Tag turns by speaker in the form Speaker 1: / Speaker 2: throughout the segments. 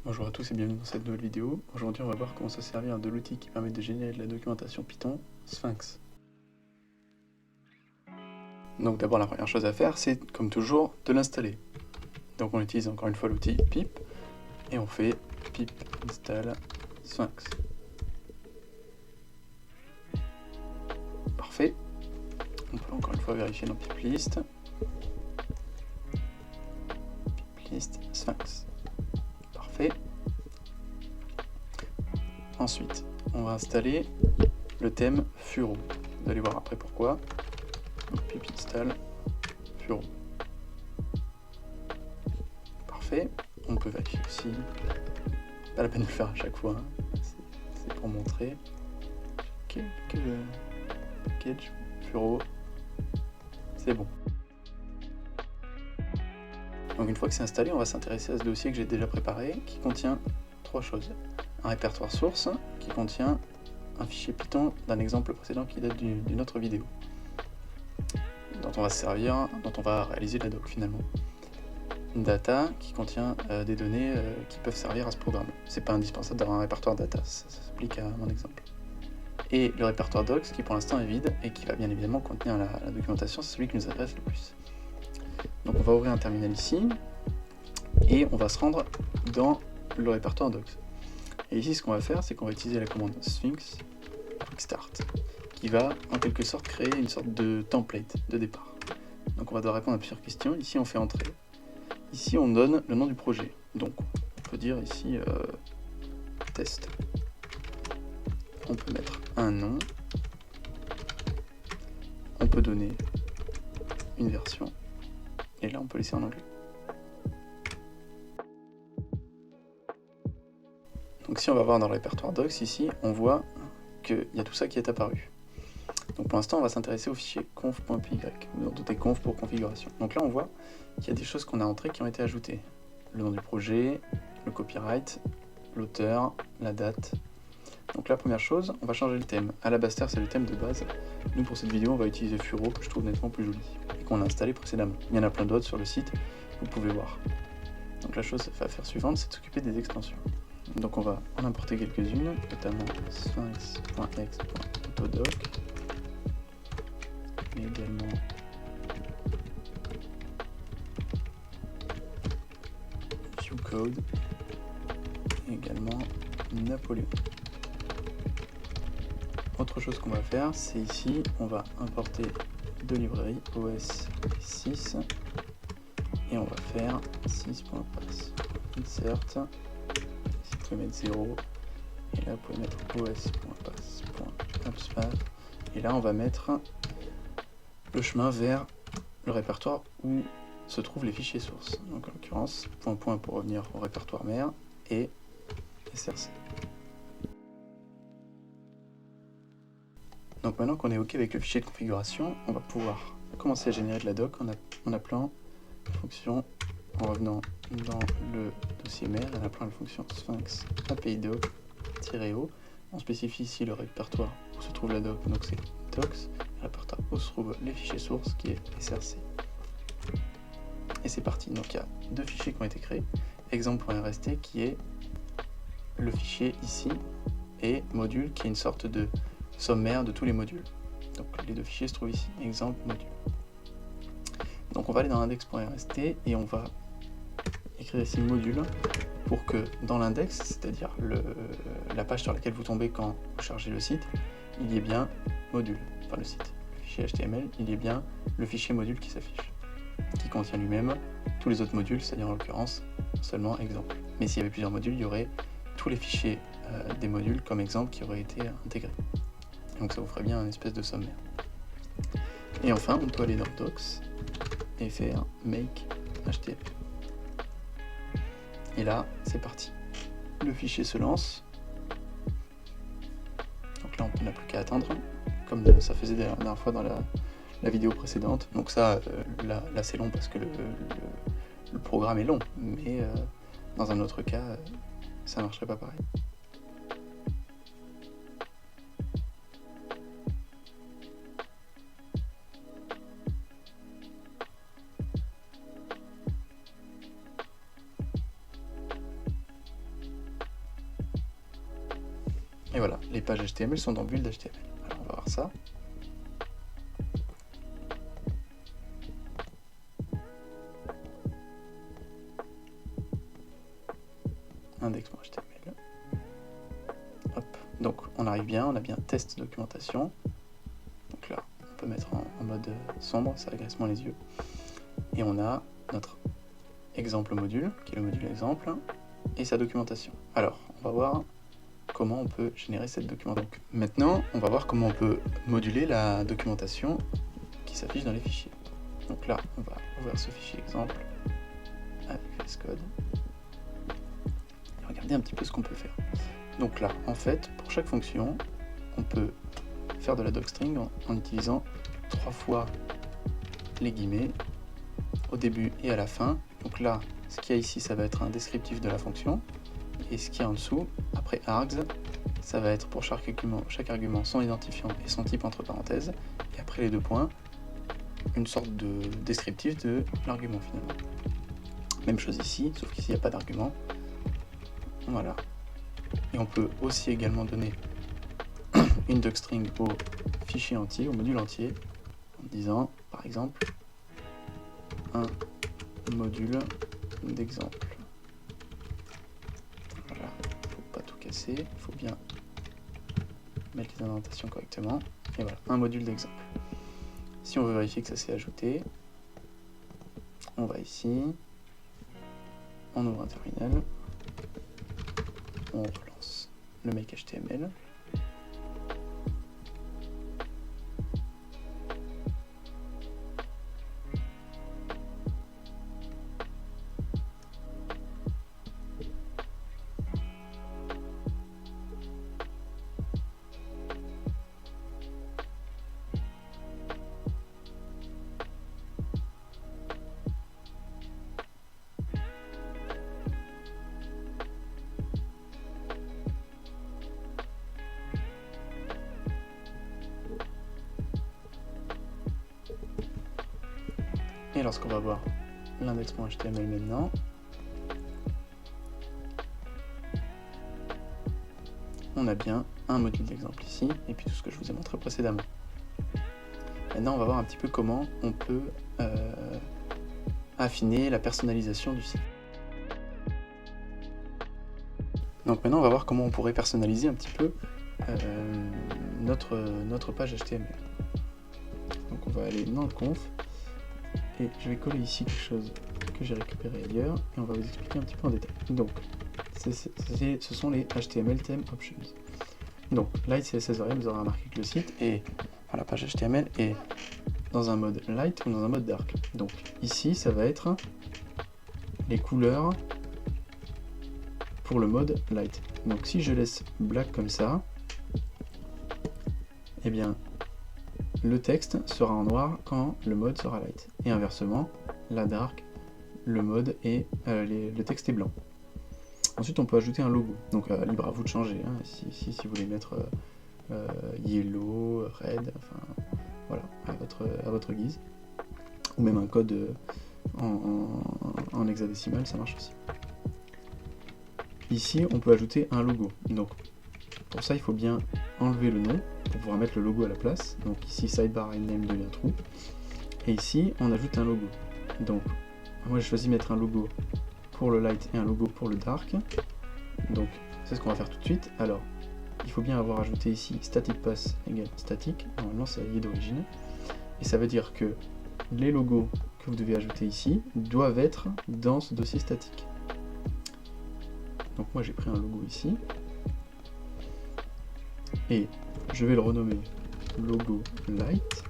Speaker 1: Bonjour à tous et bienvenue dans cette nouvelle vidéo. Aujourd'hui on va voir comment se servir de l'outil qui permet de générer de la documentation Python, Sphinx. Donc d'abord la première chose à faire c'est, comme toujours, de l'installer. Donc on utilise encore une fois l'outil pip et on fait pip install Sphinx. Parfait. On peut encore une fois vérifier dans pip list Sphinx. Parfait. Ensuite, on va installer le thème Furo. Vous allez voir après pourquoi. Donc pip install Furo. Parfait. On peut vérifier aussi. Pas la peine de le faire à chaque fois. Hein. C'est pour montrer. Package Furo. C'est bon. Donc une fois que c'est installé, on va s'intéresser à ce dossier que j'ai déjà préparé, qui contient trois choses. Un répertoire source, qui contient un fichier Python d'un exemple précédent qui date d'une autre vidéo, dont on va se servir, dont on va réaliser la doc finalement. Une data, qui contient des données qui peuvent servir à ce programme. C'est pas indispensable d'avoir un répertoire data, ça s'applique à mon exemple. Et le répertoire docs, qui pour l'instant est vide, et qui va bien évidemment contenir la documentation, c'est celui qui nous intéresse le plus. Donc on va ouvrir un terminal ici, et on va se rendre dans le répertoire docs. Et ici ce qu'on va faire, c'est qu'on va utiliser la commande Sphinx quickstart, qui va en quelque sorte créer une sorte de template de départ. Donc on va devoir répondre à plusieurs questions. Ici on fait entrer. Ici on donne le nom du projet. Donc on peut dire ici test. On peut mettre un nom. On peut donner une version. Et là on peut laisser en anglais. Donc si on va voir dans le répertoire docs ici, on voit qu'il y a tout ça qui est apparu. Donc pour l'instant on va s'intéresser au fichier conf.py, vous en doutez, conf pour configuration. Donc là on voit qu'il y a des choses qu'on a entrées qui ont été ajoutées. Le nom du projet, le copyright, l'auteur, la date. Donc la première chose, on va changer le thème. Alabaster c'est le thème de base. Nous pour cette vidéo on va utiliser Furo, que je trouve nettement plus joli, et qu'on a installé précédemment. Il y en a plein d'autres sur le site, vous pouvez voir. Donc la chose à faire suivante, c'est de s'occuper des extensions. Donc on va en importer quelques-unes, notamment sphinx.ex.autodoc, mais également viewcode, et également Napoléon. Autre chose qu'on va faire, c'est ici, on va importer deux librairies, OS 6, et on va faire 6.pass. Insert, ici vous pouvez mettre 0, et là vous pouvez mettre os.pass.appspath, et là on va mettre le chemin vers le répertoire où se trouvent les fichiers sources. Donc en l'occurrence, point pour revenir au répertoire mère, et src. Donc maintenant qu'on est OK avec le fichier de configuration, on va pouvoir commencer à générer de la doc en appelant la fonction, en revenant dans le dossier mère, en appelant la fonction sphinx API doc-o. On spécifie ici le répertoire où se trouve la doc, donc c'est docs, le répertoire où se trouvent les fichiers sources qui est src. Et c'est parti, donc il y a deux fichiers qui ont été créés, exemple.rst qui est le fichier ici, et module qui est une sorte de sommaire de tous les modules. Donc les deux fichiers se trouvent ici, exemple, module. Donc on va aller dans index.rst et on va écrire ici module pour que dans l'index, c'est-à-dire la page sur laquelle vous tombez quand vous chargez le site, il y ait bien module, enfin le site, le fichier HTML, il y ait bien le fichier module qui s'affiche, qui contient lui-même tous les autres modules, c'est-à-dire en l'occurrence seulement exemple. Mais s'il y avait plusieurs modules, il y aurait tous les fichiers des modules comme exemple qui auraient été intégrés. Donc ça vous ferait bien un espèce de sommaire. Et enfin, on peut aller dans Docs et faire Make HTML. Et là, c'est parti. Le fichier se lance. Donc là, on n'a plus qu'à attendre, comme ça faisait la dernière fois dans la vidéo précédente. Donc ça, là c'est long parce que le programme est long, mais dans un autre cas, ça ne marcherait pas pareil. voilà, les pages HTML sont dans build HTML. Alors on va voir ça. Index.html. Hop. Donc on arrive bien, on a bien test documentation. Donc là, on peut mettre en mode sombre, ça agresse moins les yeux. Et on a notre exemple module, qui est le module exemple, et sa documentation. Alors, on va voir comment on peut générer cette documentation. Donc, maintenant, on va voir comment on peut moduler la documentation qui s'affiche dans les fichiers. Donc là, on va ouvrir ce fichier exemple avec VS Code. Et regarder un petit peu ce qu'on peut faire. Donc là, en fait, pour chaque fonction, on peut faire de la docstring en utilisant 3 fois les guillemets au début et à la fin. Donc là, ce qu'il y a ici, ça va être un descriptif de la fonction. Et ce qu'il y a en dessous, après args, ça va être pour chaque argument son identifiant et son type entre parenthèses. Et après les 2 points, une sorte de descriptif de l'argument finalement. Même chose ici, sauf qu'ici il n'y a pas d'argument. Voilà. Et on peut aussi également donner une docstring au fichier entier, au module entier, en disant, par exemple, un module d'exemple. Voilà, il ne faut pas tout casser, il faut bien mettre les indentations correctement. Et voilà, un module d'exemple. Si on veut vérifier que ça s'est ajouté, on va ici, on ouvre un terminal, on relance le make HTML. Et lorsqu'on va voir l'index.html maintenant, on a bien un module d'exemple ici, et puis tout ce que je vous ai montré précédemment. Maintenant, on va voir un petit peu comment on peut affiner la personnalisation du site. Donc maintenant, on va voir comment on pourrait personnaliser un petit peu notre page HTML. Donc on va aller dans le conf, et je vais coller ici quelque chose que j'ai récupéré ailleurs, et on va vous expliquer un petit peu en détail. Donc, ce sont les HTML Theme Options. Donc, Light CSS Variable, vous aurez remarqué que le site est, enfin la page HTML est dans un mode Light ou dans un mode Dark. Donc, ici, ça va être les couleurs pour le mode Light. Donc, si je laisse Black comme ça, eh bien, le texte sera en noir quand le mode sera Light. Et inversement, la Dark, le texte est blanc. Ensuite, on peut ajouter un logo. Donc, libre à vous de changer. Hein, si vous voulez mettre yellow, red, enfin, voilà, à votre guise. Ou même un code en hexadécimal, ça marche aussi. Ici, on peut ajouter un logo. Donc, pour ça, il faut bien enlever le nom pour pouvoir mettre le logo à la place. Donc ici, sidebar name devient true. Et ici, on ajoute un logo. Donc, moi, j'ai choisi de mettre un logo pour le light et un logo pour le dark. Donc, c'est ce qu'on va faire tout de suite. Alors, il faut bien avoir ajouté ici static pass égale static. Normalement, ça y est d'origine. Et ça veut dire que les logos que vous devez ajouter ici doivent être dans ce dossier statique. Donc moi j'ai pris un logo ici et je vais le renommer logo light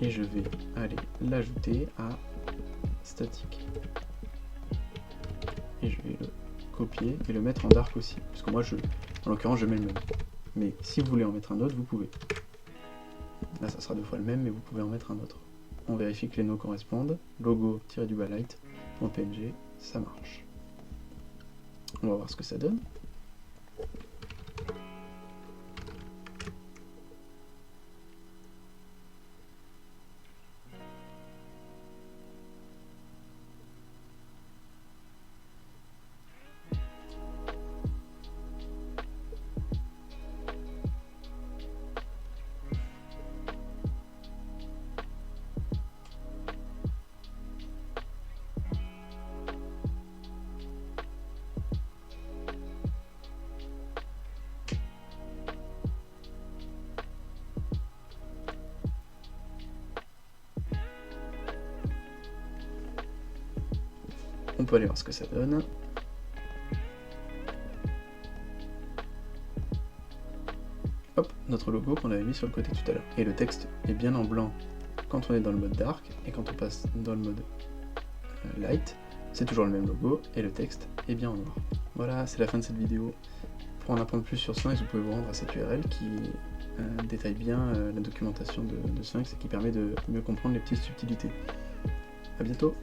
Speaker 1: et je vais aller l'ajouter à statique et je vais le copier et le mettre en dark aussi parce que moi en l'occurrence je mets le même, mais si vous voulez en mettre un autre vous pouvez. Là ça sera 2 fois le même mais vous pouvez en mettre un autre. On vérifie que les noms correspondent, logo-light.png, ça marche. On va voir ce que ça donne. peut aller voir ce que ça donne. Hop, notre logo qu'on avait mis sur le côté tout à l'heure. Et le texte est bien en blanc quand on est dans le mode dark, et quand on passe dans le mode light, c'est toujours le même logo, et le texte est bien en noir. Voilà, c'est la fin de cette vidéo. Pour en apprendre plus sur Sphinx, vous pouvez vous rendre à cette URL qui détaille bien la documentation de Sphinx et qui permet de mieux comprendre les petites subtilités. A bientôt!